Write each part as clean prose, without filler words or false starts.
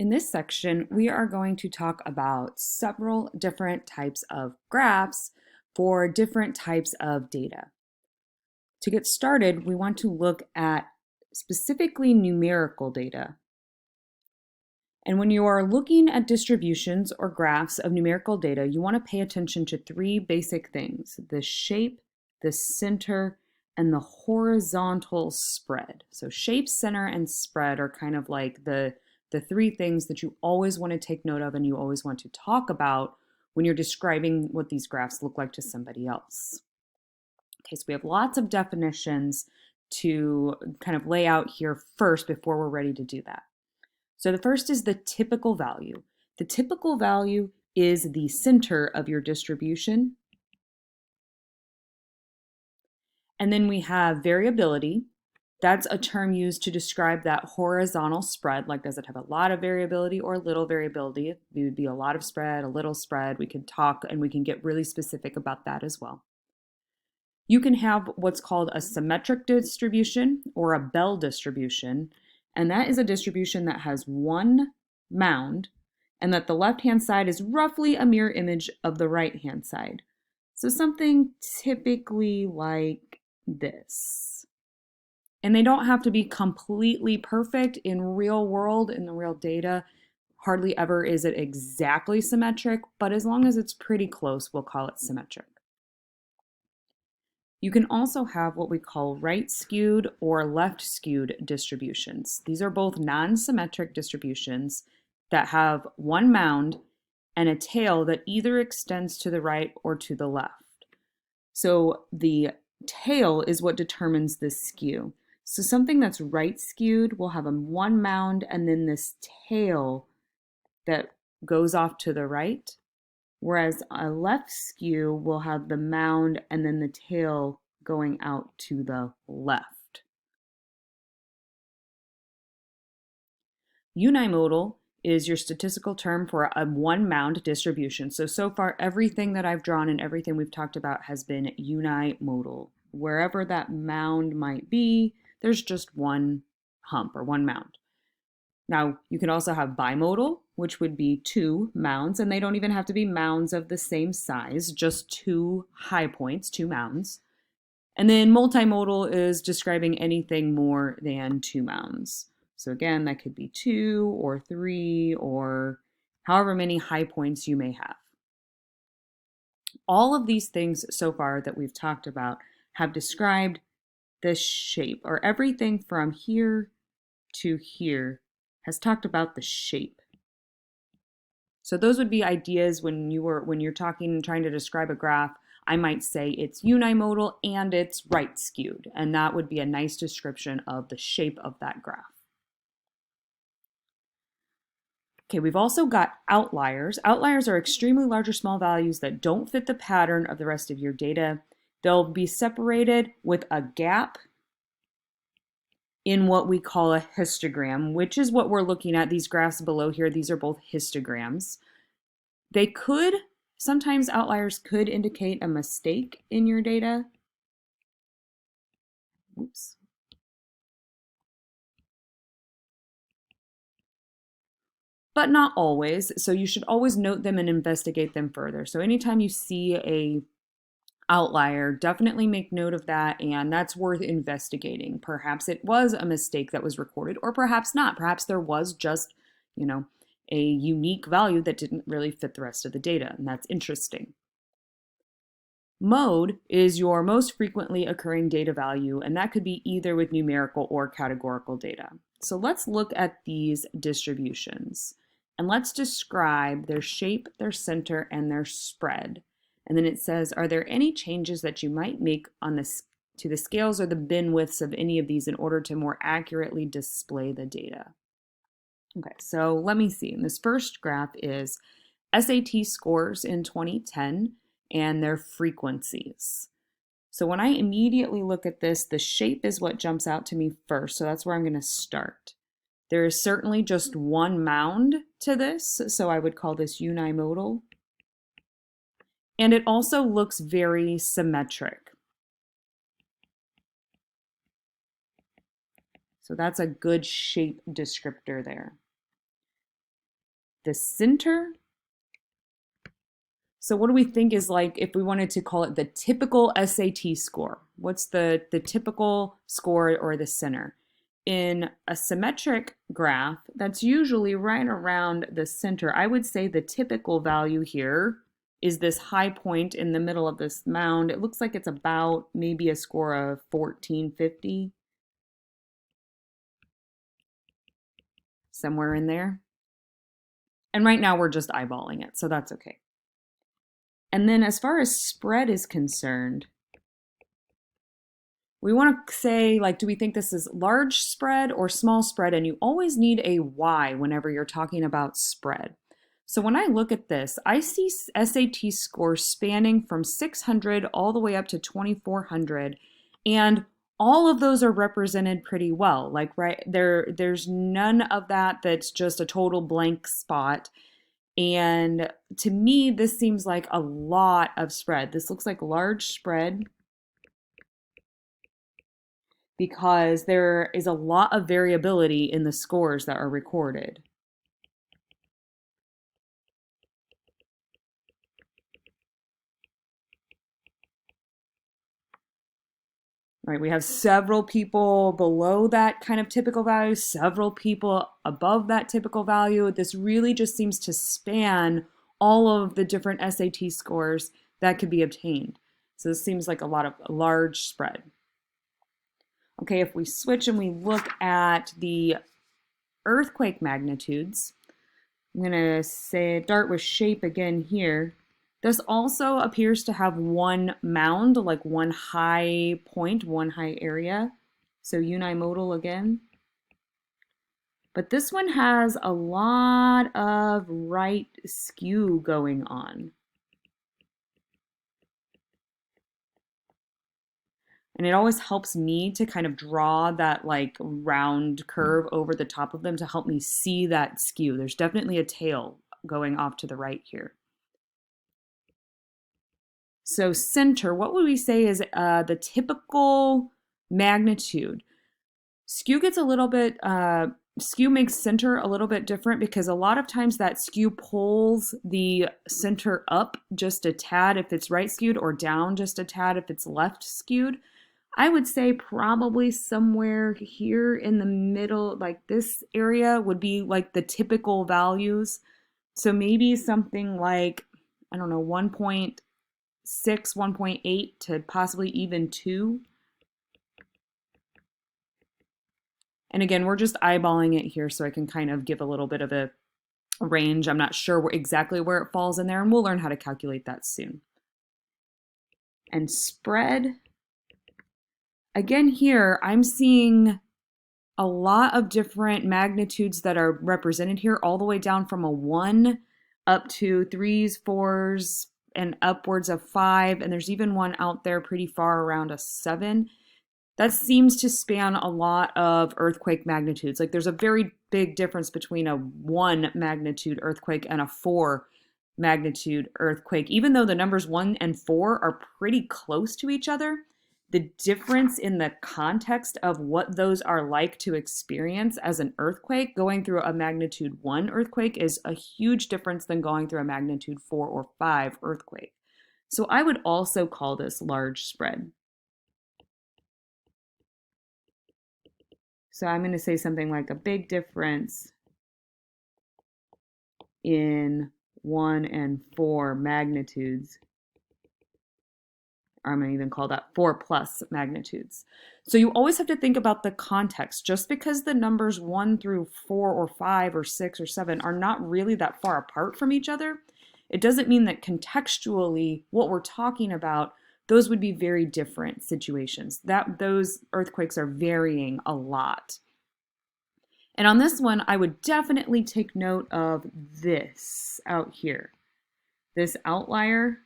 In this section, we are going to talk about several different types of graphs for different types of data. To get started, we want to look at specifically numerical data. And when you are looking at distributions or graphs of numerical data, you want to pay attention to three basic things: the shape, the center, and the horizontal spread. So shape, center, and spread are kind of like the three things that you always want to take note of and you always want to talk about when you're describing what these graphs look like to somebody else. Okay, so we have lots of definitions to kind of lay out here first before we're ready to do that. So the first is the typical value. The typical value is the center of your distribution. And then we have variability. That's a term used to describe that horizontal spread, like does it have a lot of variability or little variability? It would be a lot of spread, a little spread. We can talk and we can get really specific about that as well. You can have what's called a symmetric distribution or a Bell distribution, and that is a distribution that has one mound and that the left-hand side is roughly a mirror image of the right-hand side. So something typically like this. And they don't have to be completely perfect in real world, in the real data. Hardly ever is it exactly symmetric, but as long as it's pretty close, we'll call it symmetric. You can also have what we call right-skewed or left-skewed distributions. These are both non-symmetric distributions that have one mound and a tail that either extends to the right or to the left. So the tail is what determines the skew. So something that's right-skewed will have a one mound and then this tail that goes off to the right, whereas a left skew will have the mound and then the tail going out to the left. Unimodal is your statistical term for a one mound distribution. So far everything that I've drawn and everything we've talked about has been unimodal. Wherever that mound might be, there's just one hump or one mound. Now, you can also have bimodal, which would be two mounds, and they don't even have to be mounds of the same size, just two high points, two mounds. And then multimodal is describing anything more than two mounds. So again, that could be two or three or however many high points you may have. All of these things so far that we've talked about have described the shape, or everything from here to here has talked about the shape. So those would be ideas when you're talking and trying to describe a graph. I might say it's unimodal and it's right skewed, and that would be a nice description of the shape of that graph. Okay, we've also got outliers. Outliers are extremely large or small values that don't fit the pattern of the rest of your data. They'll be separated with a gap in what we call a histogram, which is what we're looking at. These graphs below here, these are both histograms. Sometimes outliers could indicate a mistake in your data. Oops. But not always, so you should always note them and investigate them further. So anytime you see a outlier, definitely make note of that, and that's worth investigating. Perhaps it was a mistake that was recorded, or perhaps not. Perhaps there was just, a unique value that didn't really fit the rest of the data, and that's interesting. Mode is your most frequently occurring data value, and that could be either with numerical or categorical data. So let's look at these distributions, and let's describe their shape, their center, and their spread. And then it says, are there any changes that you might make to the scales or the bin widths of any of these in order to more accurately display the data? Okay, so let me see. And this first graph is SAT scores in 2010 and their frequencies. So when I immediately look at this, the shape is what jumps out to me first. So that's where I'm going to start. There is certainly just one mound to this, so I would call this unimodal. And it also looks very symmetric. So that's a good shape descriptor there. the center. So what do we think is like, if we wanted to call it the typical SAT score? What's the typical score or the center? In a symmetric graph, that's usually right around the center. I would say the typical value here is this high point in the middle of this mound. It looks like it's about maybe a score of 1450, somewhere in there. And right now we're just eyeballing it, so that's okay. And then as far as spread is concerned, we want to say, like, do we think this is large spread or small spread? And you always need a Y whenever you're talking about spread. So when I look at this, I see SAT scores spanning from 600 all the way up to 2400. And all of those are represented pretty well. Like right there's none of that that's just a total blank spot. And to me, this seems like a lot of spread. This looks like large spread because there is a lot of variability in the scores that are recorded. Right, we have several people below that kind of typical value, several people above that typical value. This really just seems to span all of the different SAT scores that could be obtained. So this seems like a large spread. Okay, if we switch and we look at the earthquake magnitudes, I'm going to start with shape again here. This also appears to have one mound, like one high point, one high area. So unimodal again. But this one has a lot of right skew going on. And it always helps me to kind of draw that like round curve over the top of them to help me see that skew. There's definitely a tail going off to the right here. So center, what would we say is the typical magnitude? Skew gets a little bit, skew makes center a little bit different because a lot of times that skew pulls the center up just a tad if it's right skewed or down just a tad if it's left skewed. I would say probably somewhere here in the middle, like this area would be like the typical values. So maybe something like, I don't know, 1.6, 1.8 to possibly even 2. And again, we're just eyeballing it here so I can kind of give a little bit of a range. I'm not sure exactly where it falls in there, and we'll learn how to calculate that soon. And spread. Again here, I'm seeing a lot of different magnitudes that are represented here, all the way down from a 1 up to 3s, 4s, and upwards of 5. And there's even one out there pretty far around a 7. That seems to span a lot of earthquake magnitudes. Like there's a very big difference between a 1 magnitude earthquake and a 4 magnitude earthquake. Even though the numbers 1 and 4 are pretty close to each other, the difference in the context of what those are like to experience as an earthquake, going through a magnitude 1 earthquake is a huge difference than going through a magnitude 4 or 5 earthquake. So I would also call this large spread. So I'm going to say something like a big difference in 1 and 4 magnitudes. Or I'm going to even call that 4+ magnitudes. So you always have to think about the context. Just because the numbers 1 through 4 or 5 or 6 or 7 are not really that far apart from each other, it doesn't mean that contextually what we're talking about, those would be very different situations. Those earthquakes are varying a lot. And on this one, I would definitely take note of this out here. This outlier.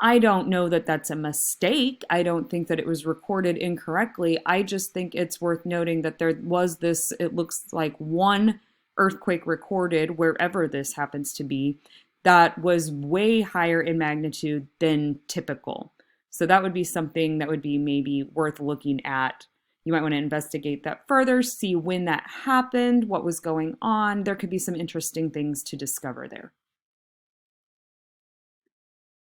I don't know that that's a mistake. I don't think that it was recorded incorrectly. I just think it's worth noting that there was this, it looks like one earthquake recorded, wherever this happens to be, that was way higher in magnitude than typical. So that would be something that would be maybe worth looking at, You might want to investigate that further, see when that happened, what was going on. There could be some interesting things to discover there.